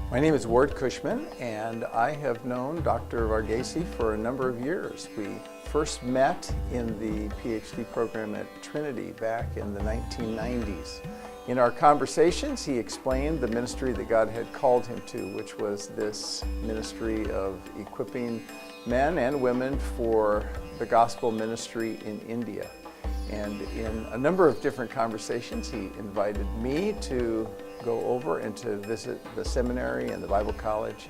My name is Ward Cushman, and I have known Dr. Varghese for a number of years. We first met in the PhD program at Trinity back in the 1990s. In our conversations, he explained the ministry that God had called him to, which was this ministry of equipping men and women for the gospel ministry in India. And in a number of different conversations, he invited me to go over and to visit the seminary and the Bible college.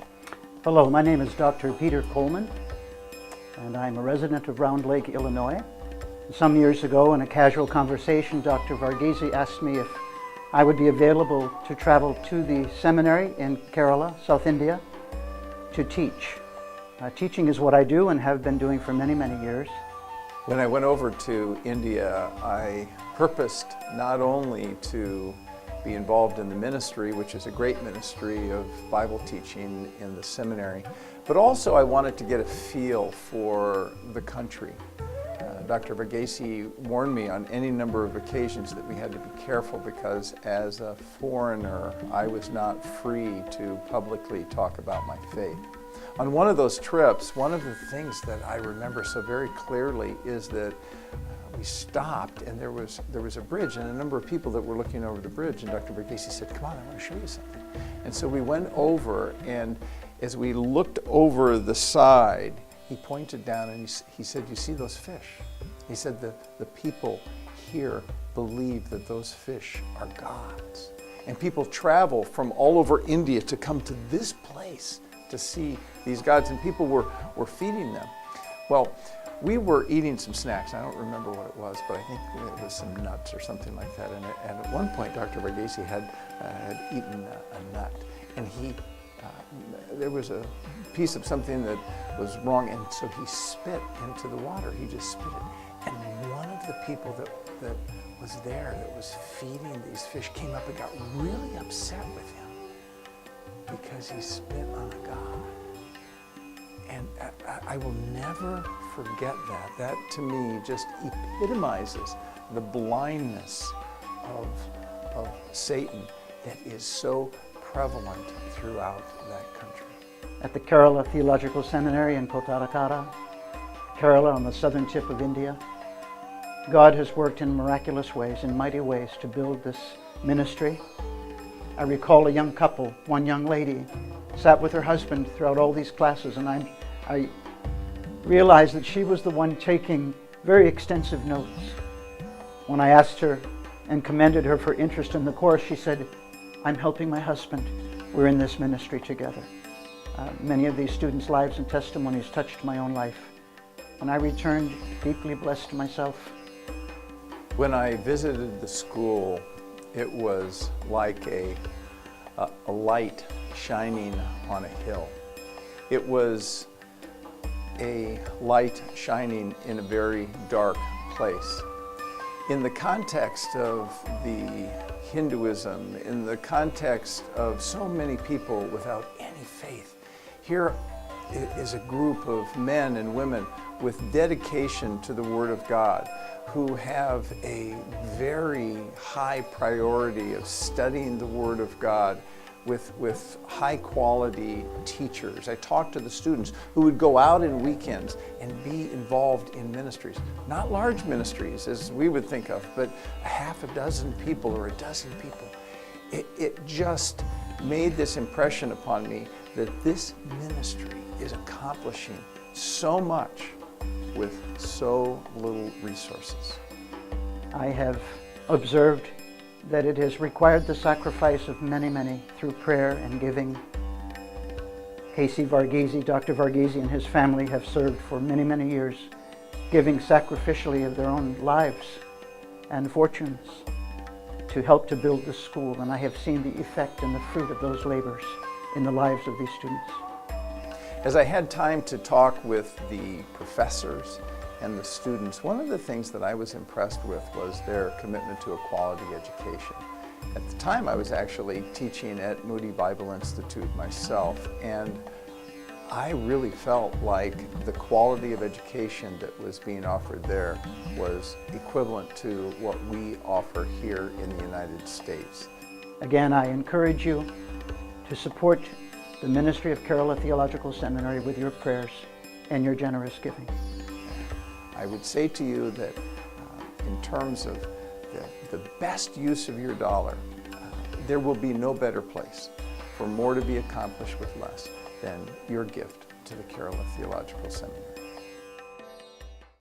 Hello, my name is Dr. Peter Colman, and I'm a resident of Round Lake, Illinois. Some years ago, in a casual conversation, Dr. Varghese asked me if I would be available to travel to the seminary in Kerala, South India, to teach. Teaching is what I do and have been doing for many, many years. When I went over to India, I purposed not only to be involved in the ministry, which is a great ministry of Bible teaching in the seminary, but also I wanted to get a feel for the country. Dr. Varghese warned me on any number of occasions that we had to be careful because as a foreigner, I was not free to publicly talk about my faith. On one of those trips, one of the things that I remember so very clearly is that we stopped and there was a bridge and a number of people that were looking over the bridge, and Dr. Varghese said, "Come on, I want to show you something." And so we went over, and as we looked over the side, he pointed down and he said, "You see those fish?" He said, the people here believe that those fish are gods. And people travel from all over India to come to this place to see these gods, and people were feeding them. Well, we were eating some snacks. I don't remember what it was, but I think it was some nuts or something like that. And at one point, Dr. Varghese had eaten a nut, and there was a piece of something that was wrong, and so he spit into the water. He just spit it. And one of the people that was there, that was feeding these fish, came up and got really upset with him because he spit on a god. And I will never forget that. That, to me, just epitomizes the blindness of Satan that is so prevalent throughout that country. At the Kerala Theological Seminary in Kottarakara, Kerala on the southern tip of India, God has worked in miraculous ways, in mighty ways, to build this ministry. I recall a young couple, one young lady, sat with her husband throughout all these classes, and I realized that she was the one taking very extensive notes. When I asked her and commended her for interest in the course, she said, "I'm helping my husband. We're in this ministry together." Many of these students' lives and testimonies touched my own life, and I returned deeply blessed myself. When I visited the school, it was like a light shining on a hill. It was a light shining in a very dark place. In the context of the Hinduism, in the context of so many people without any faith, here is a group of men and women with dedication to the Word of God, who have a very high priority of studying the Word of God with high quality teachers. I talked to the students who would go out in weekends and be involved in ministries. Not large ministries as we would think of, but a half a dozen people or a dozen people. It just made this impression upon me that this ministry is accomplishing so much with so little resources. I have observed that it has required the sacrifice of many, many through prayer and giving. Casey Varghese, Dr. Varghese and his family have served for many, many years, giving sacrificially of their own lives and fortunes to help to build this school, and I have seen the effect and the fruit of those labors in the lives of these students. As I had time to talk with the professors and the students, one of the things that I was impressed with was their commitment to a quality education. At the time, I was actually teaching at Moody Bible Institute myself, and I really felt like the quality of education that was being offered there was equivalent to what we offer here in the United States. Again, I encourage you to support the ministry of Kerala Theological Seminary with your prayers and your generous giving. I would say to you that in terms of the best use of your dollar, there will be no better place for more to be accomplished with less than your gift to the Kerala Theological Seminary.